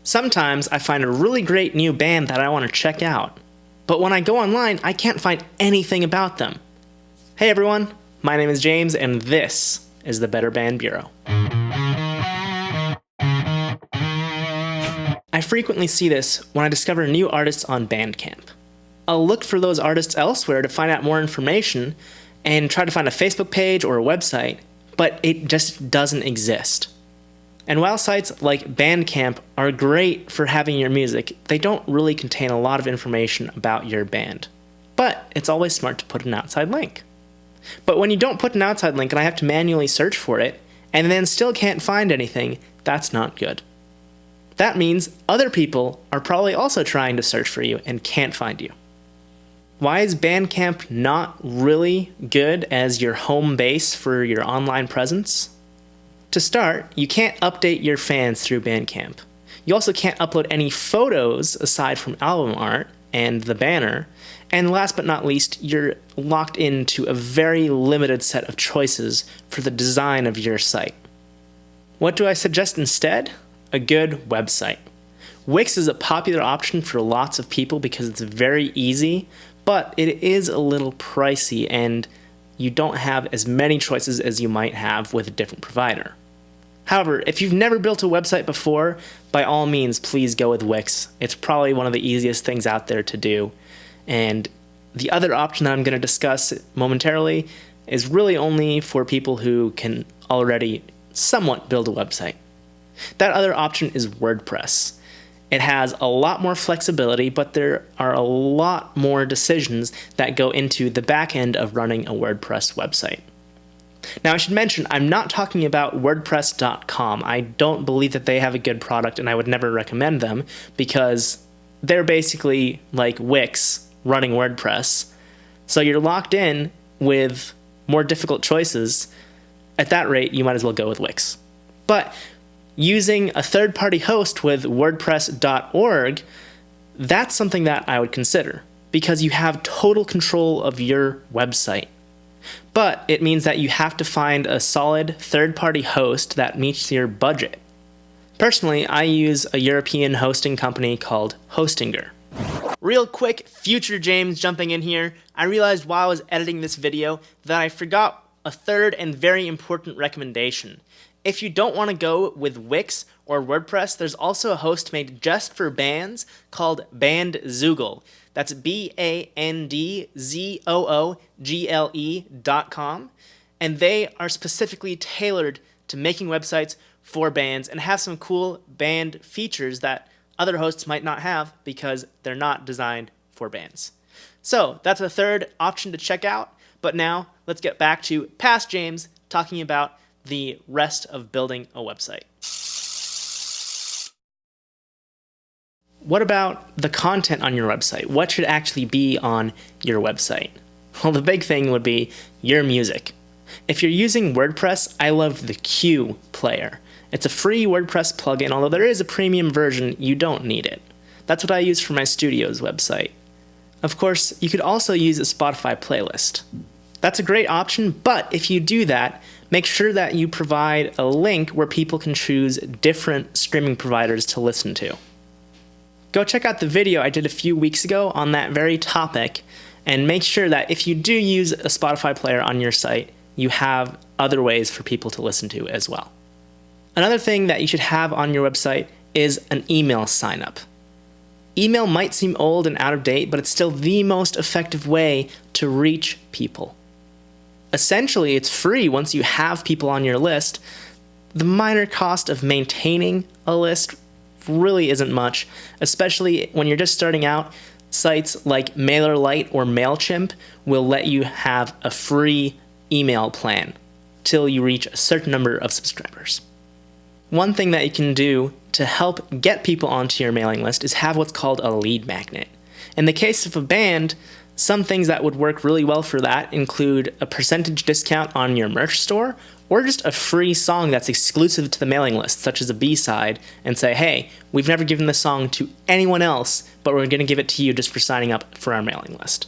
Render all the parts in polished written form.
Sometimes I find a really great new band that I want to check out, but when I go online, I can't find anything about them. Hey everyone, my name is James, and this is the Better Band Bureau. I frequently see this when I discover new artists on Bandcamp. I'll look for those artists elsewhere to find out more information and try to find a Facebook page or a website, but it just doesn't exist. And while sites like Bandcamp are great for having your music, they don't really contain a lot of information about your band. But it's always smart to put an outside link. But when you don't put an outside link and I have to manually search for it, and then still can't find anything, that's not good. That means other people are probably also trying to search for you and can't find you. Why is Bandcamp not really good as your home base for your online presence? To start, you can't update your fans through Bandcamp. You also can't upload any photos aside from album art and the banner. And last but not least, you're locked into a very limited set of choices for the design of your site. What do I suggest instead? A good website. Wix is a popular option for lots of people because it's very easy, but it is a little pricey and you don't have as many choices as you might have with a different provider. However, if you've never built a website before, by all means, please go with Wix. It's probably one of the easiest things out there to do. And the other option that I'm going to discuss momentarily is really only for people who can already somewhat build a website. That other option is WordPress. It has a lot more flexibility, but there are a lot more decisions that go into the back end of running a WordPress website. Now, I should mention, I'm not talking about WordPress.com. I don't believe that they have a good product, and I would never recommend them because they're basically like Wix running WordPress. So you're locked in with more difficult choices. At that rate, you might as well go with Wix. But using a third-party host with WordPress.org, that's something that I would consider because you have total control of your website. But it means that you have to find a solid third-party host that meets your budget. Personally, I use a European hosting company called Hostinger. Real quick, future James jumping in here. I realized while I was editing this video that I forgot a third and very important recommendation. If you don't want to go with Wix or WordPress, there's also a host made just for bands called Bandzoogle. That's BANDZOOGLE.com. And they are specifically tailored to making websites for bands and have some cool band features that other hosts might not have because they're not designed for bands. So that's a third option to check out. But now let's get back to past James talking about the rest of building a website. What about the content on your website? What should actually be on your website? Well, the big thing would be your music. If you're using WordPress, I love the Q player. It's a free WordPress plugin, although there is a premium version, you don't need it. That's what I use for my studio's website. Of course, you could also use a Spotify playlist. That's a great option, but if you do that, make sure that you provide a link where people can choose different streaming providers to listen to. Go check out the video I did a few weeks ago on that very topic, and make sure that if you do use a Spotify player on your site, you have other ways for people to listen to as well. Another thing that you should have on your website is an email sign-up. Email might seem old and out of date, but it's still the most effective way to reach people. Essentially, it's free once you have people on your list. The minor cost of maintaining a list really isn't much, especially when you're just starting out. Sites like MailerLite or MailChimp will let you have a free email plan till you reach a certain number of subscribers. One thing that you can do to help get people onto your mailing list is have what's called a lead magnet. In the case of a band, some things that would work really well for that include a percentage discount on your merch store, or just a free song that's exclusive to the mailing list, such as a B-side, and say, hey, we've never given this song to anyone else, but we're going to give it to you just for signing up for our mailing list.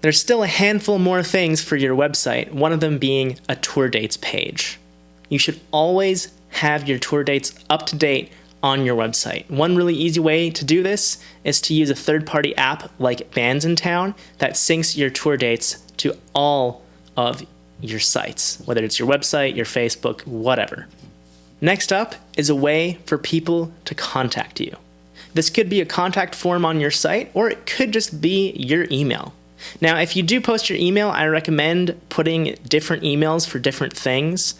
There's still a handful more things for your website, one of them being a tour dates page. You should always have your tour dates up to date on your website. One really easy way to do this is to use a third-party app like Bands in Town that syncs your tour dates to all of your sites, whether it's your website, your Facebook, whatever. Next up is a way for people to contact you. This could be a contact form on your site, or it could just be your email. Now, if you do post your email, I recommend putting different emails for different things,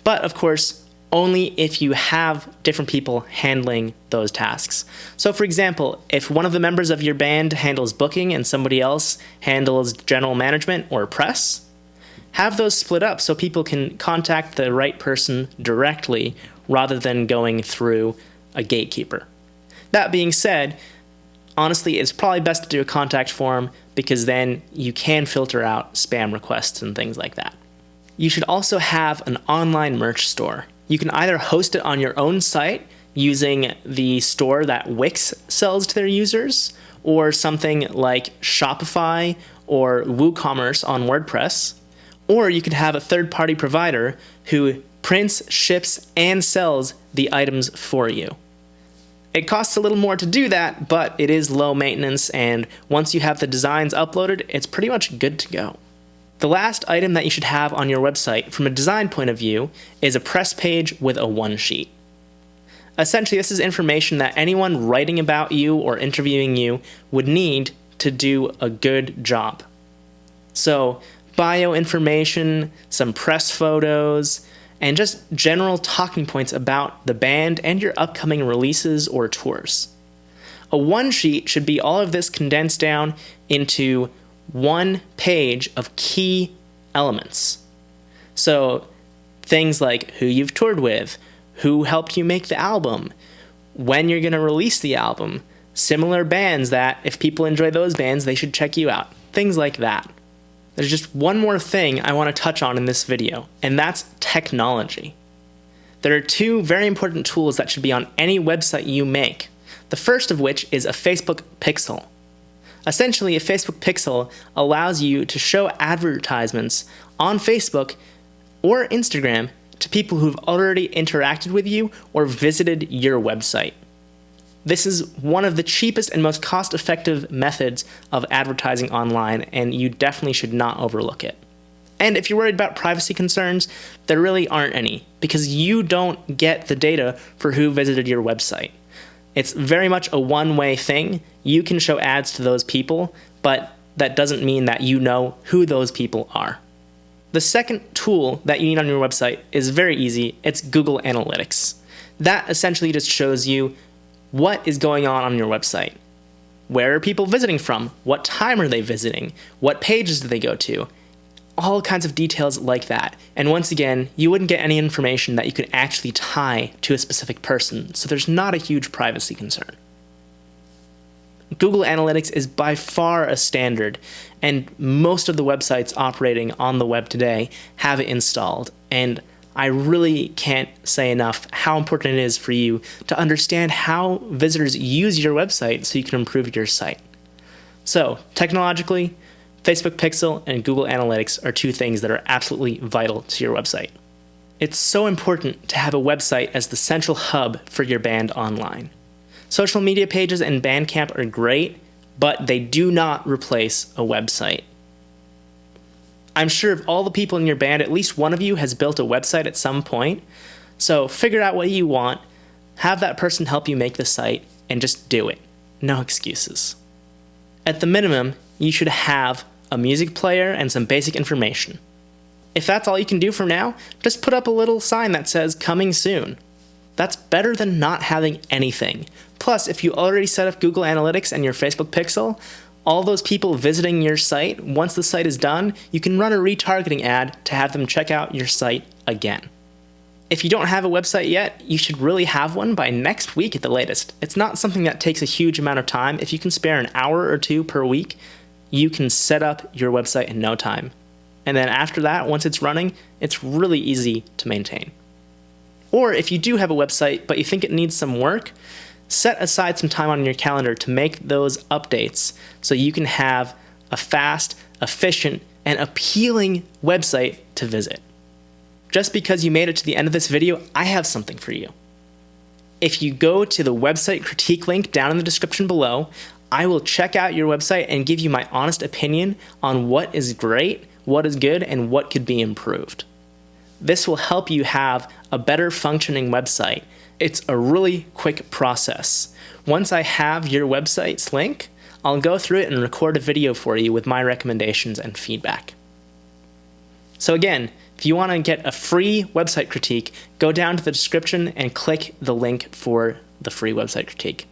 but of course, only if you have different people handling those tasks. So for example, if one of the members of your band handles booking and somebody else handles general management or press, have those split up so people can contact the right person directly rather than going through a gatekeeper. That being said, honestly, it's probably best to do a contact form because then you can filter out spam requests and things like that. You should also have an online merch store. You can either host it on your own site using the store that Wix sells to their users, or something like Shopify or WooCommerce on WordPress, or you could have a third-party provider who prints, ships, and sells the items for you. It costs a little more to do that, but it is low maintenance, and once you have the designs uploaded, it's pretty much good to go. The last item that you should have on your website from a design point of view is a press page with a one-sheet. Essentially, this is information that anyone writing about you or interviewing you would need to do a good job. So, bio information, some press photos, and just general talking points about the band and your upcoming releases or tours. A one-sheet should be all of this condensed down into one page of key elements. So things like who you've toured with, who helped you make the album, when you're going to release the album, similar bands that if people enjoy those bands, they should check you out, things like that. There's just one more thing I want to touch on in this video, and that's technology. There are two very important tools that should be on any website you make. The first of which is a Facebook pixel. Essentially, a Facebook pixel allows you to show advertisements on Facebook or Instagram to people who've already interacted with you or visited your website. This is one of the cheapest and most cost-effective methods of advertising online, and you definitely should not overlook it. And if you're worried about privacy concerns, there really aren't any, because you don't get the data for who visited your website. It's very much a one-way thing. You can show ads to those people, but that doesn't mean that you know who those people are. The second tool that you need on your website is very easy. It's Google Analytics. That essentially just shows you what is going on your website. Where are people visiting from? What time are they visiting? What pages do they go to? All kinds of details like that. And once again, you wouldn't get any information that you could actually tie to a specific person, so there's not a huge privacy concern. Google Analytics is by far a standard, and most of the websites operating on the web today have it installed, and I really can't say enough how important it is for you to understand how visitors use your website so you can improve your site. So, technologically, Facebook Pixel and Google Analytics are two things that are absolutely vital to your website. It's so important to have a website as the central hub for your band online. Social media pages and Bandcamp are great, but they do not replace a website. I'm sure of all the people in your band, at least one of you has built a website at some point. So figure out what you want, have that person help you make the site, and just do it. No excuses. At the minimum, you should have a music player and some basic information. If that's all you can do for now, just put up a little sign that says "Coming soon." That's better than not having anything. Plus, if you already set up Google Analytics and your Facebook Pixel, all those people visiting your site, once the site is done, you can run a retargeting ad to have them check out your site again. If you don't have a website yet, you should really have one by next week at the latest. It's not something that takes a huge amount of time. If you can spare an hour or two per week, you can set up your website in no time. And then after that, once it's running, it's really easy to maintain. Or if you do have a website, but you think it needs some work, set aside some time on your calendar to make those updates so you can have a fast, efficient, and appealing website to visit. Just because you made it to the end of this video, I have something for you. if you go to the website critique link down in the description below, I will check out your website and give you my honest opinion on what is great, what is good, and what could be improved. This will help you have a better functioning website. It's a really quick process. Once I have your website's link, I'll go through it and record a video for you with my recommendations and feedback. So again, if you want to get a free website critique, go down to the description and click the link for the free website critique.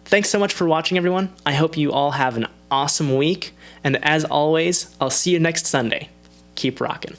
Thanks so much for watching, everyone. I hope you all have an awesome week. And as always, I'll see you next Sunday. Keep rocking.